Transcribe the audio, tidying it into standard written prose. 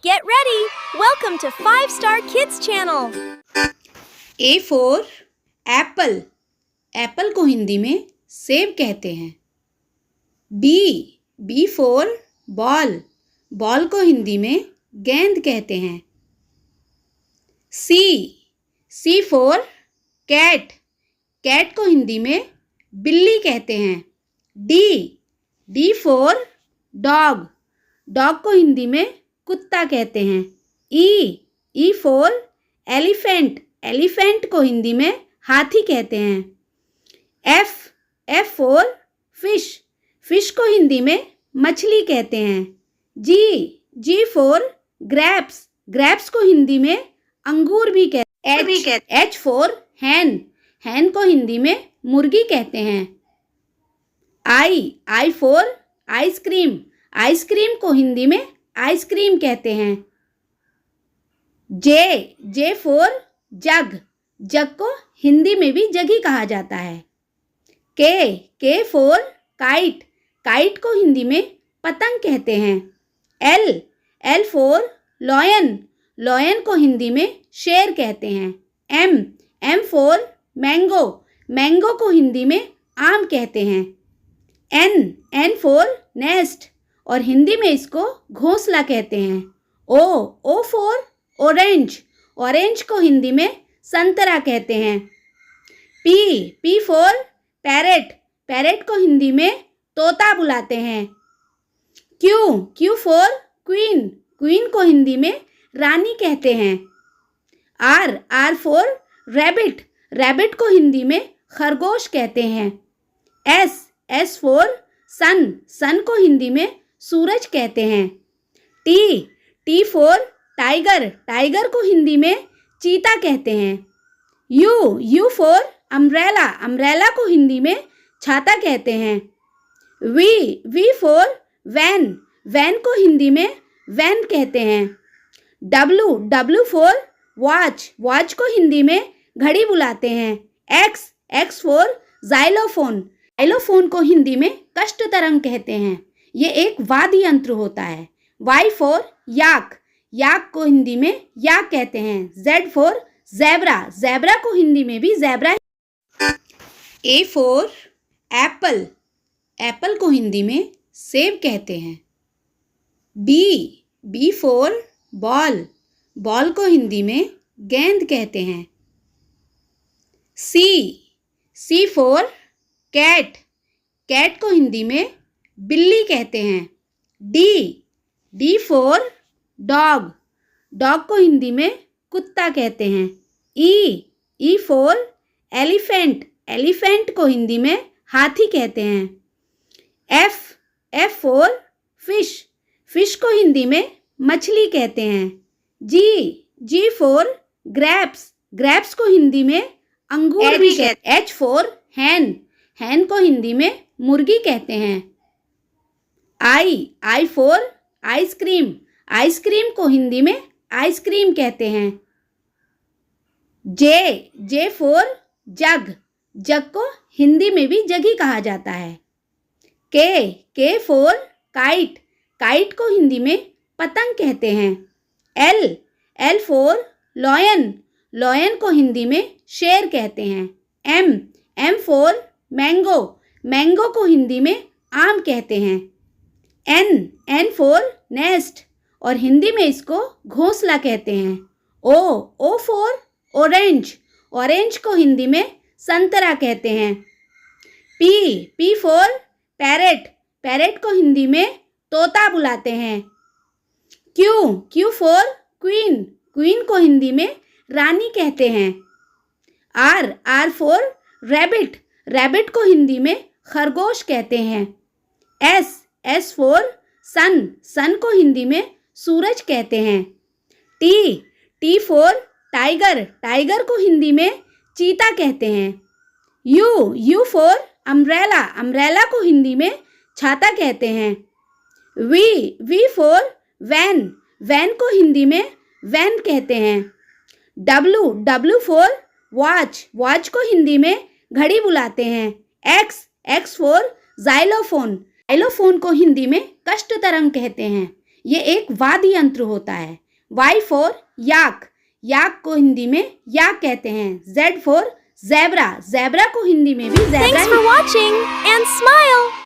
Get ready! Welcome to 5 Star Kids channel. A for Apple, Apple को हिंदी में सेब कहते हैं। बी फॉर बॉल, बॉल को हिंदी में गेंद कहते हैं। सी फॉर कैट, कैट को हिंदी में बिल्ली कहते हैं। डी फॉर डॉग, डॉग को हिंदी में कुत्ता कहते हैं। ई फॉर एलिफेंट, एलिफेंट को हिंदी में हाथी कहते हैं। एफ फॉर फिश, फिश को हिंदी में मछली कहते हैं। जी फॉर ग्रेप्स, ग्रेप्स को हिंदी में अंगूर भी कहते हैं। एच फॉर हैन, हैन को हिंदी में मुर्गी कहते हैं। आई फॉर आइसक्रीम, आइसक्रीम को हिंदी में आइसक्रीम कहते हैं। जे फॉर जग, जग को हिंदी में भी जगी कहा जाता है। के फॉर काइट, काइट को हिंदी में पतंग कहते हैं। एल फॉर लॉयन, लॉयन को हिंदी में शेर कहते हैं। एम फॉर मैंगो, मैंगो को हिंदी में आम कहते हैं। एन फॉर नेस्ट, और हिंदी में इसको घोंसला कहते हैं। ओ फॉर ऑरेंज, ऑरेंज को हिंदी में संतरा कहते हैं। पी फॉर पैरेट, पैरेट को हिंदी में तोता बुलाते हैं। क्यू फॉर क्वीन, क्वीन को हिंदी में रानी कहते हैं। आर फॉर रैबिट, रैबिट को हिंदी में खरगोश कहते हैं। एस फॉर सन, सन को हिंदी में सूरज कहते हैं। टी फॉर टाइगर, टाइगर को हिंदी में चीता कहते हैं। यू फॉर अम्ब्रेला, अम्ब्रेला को हिंदी में छाता कहते हैं। वी फॉर वैन, वैन को हिंदी में वैन कहते हैं। डब्लू फॉर वॉच, वॉच को हिंदी में घड़ी बुलाते हैं। एक्स फॉर जाइलोफोन, जाइलोफोन को हिंदी में कष्ट तरंग कहते हैं। ये एक वाद्य यंत्र होता है। वाई फॉर याक, याक को हिंदी में याक कहते हैं। जेड फॉर ज़ेब्रा, ज़ेब्रा को हिंदी में भी zebra. A for Apple, Apple को हिंदी में सेब कहते हैं। बी फॉर बॉल, बॉल को हिंदी में गेंद कहते हैं। सी फॉर कैट, कैट को हिंदी में बिल्ली कहते हैं। डी फॉर डॉग, डॉग को हिंदी में कुत्ता कहते हैं। ई फॉर एलिफेंट, एलिफेंट को हिंदी में हाथी कहते हैं। एफ फॉर फिश, फिश को हिंदी में मछली कहते हैं। जी फॉर ग्रेप्स, ग्रेप्स को हिंदी में अंगूर भी कहते हैं। एच फॉर हैन, हैन को हिंदी में मुर्गी कहते हैं। आई फॉर आइसक्रीम, आइसक्रीम को हिंदी में आइसक्रीम कहते हैं। जे फॉर जग, जग को हिंदी में भी जगी कहा जाता है। के फॉर काइट, काइट को हिंदी में पतंग कहते हैं। एल फॉर लॉयन, लॉयन को हिंदी में शेर कहते हैं। एम फॉर मैंगो, मैंगो को हिंदी में आम कहते हैं। एन फॉर नेस्ट, और हिंदी में इसको घोंसला कहते हैं। ओ फॉर ऑरेंज, ऑरेंज को हिंदी में संतरा कहते हैं। पी फॉर पैरेट, पैरेट को हिंदी में तोता बुलाते हैं। क्यू फॉर क्वीन, क्वीन को हिंदी में रानी कहते हैं। आर फॉर रैबिट, रैबिट को हिंदी में खरगोश कहते हैं। एस फॉर सन, सन को हिंदी में सूरज कहते हैं। टी फॉर टाइगर, टाइगर को हिंदी में चीता कहते हैं। यू फॉर अम्ब्रेला, अम्ब्रेला को हिंदी में छाता कहते हैं। वी फॉर वैन, वैन को हिंदी में वैन कहते हैं। डब्लू फॉर वॉच, वॉच को हिंदी में घड़ी बुलाते हैं। एक्स फॉर जाइलोफोन, जाइलोफोन को हिंदी में कष्ट तरंग कहते हैं। ये एक वाद्य यंत्र होता है। Y for याक, याक को हिंदी में याक कहते हैं। Z for ज़ेब्रा, ज़ेब्रा को हिंदी में भी zebra Thanks for watching and smile!